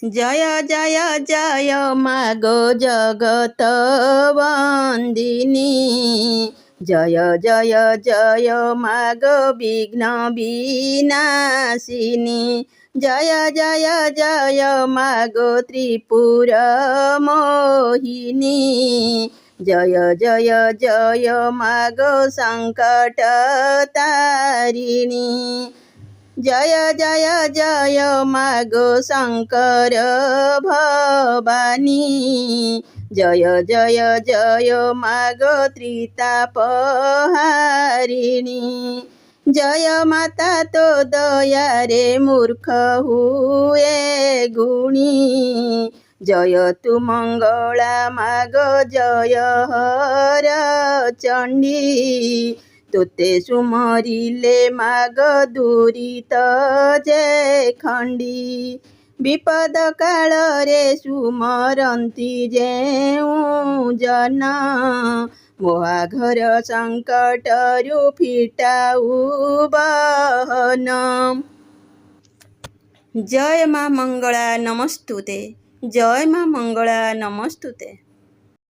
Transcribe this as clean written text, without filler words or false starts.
जय जय जय मागो जगत वंदिनी। जय जय जय मागो विघ्न विनाशिनी। जय जय जय मागो त्रिपुर मोहिनी। जय जय जय मागो संकट तारिणी। जय जय जय मागो शंकर भवानी। जय जय जय मागो त्रितापहारिणी। जय माता तो दया रे मूर्ख हुए गुणी। जय तु मंगला मागो जय हर चंडी। तोते सुमरिले माग दूरित जे खंडी। विपद काल रे सुमरंती जेउ जन। मोहाघर संकट रु फिटाऊ बहन। जय माँ मंगला नमस्तुते। जय माँ मंगला नमस्तुते।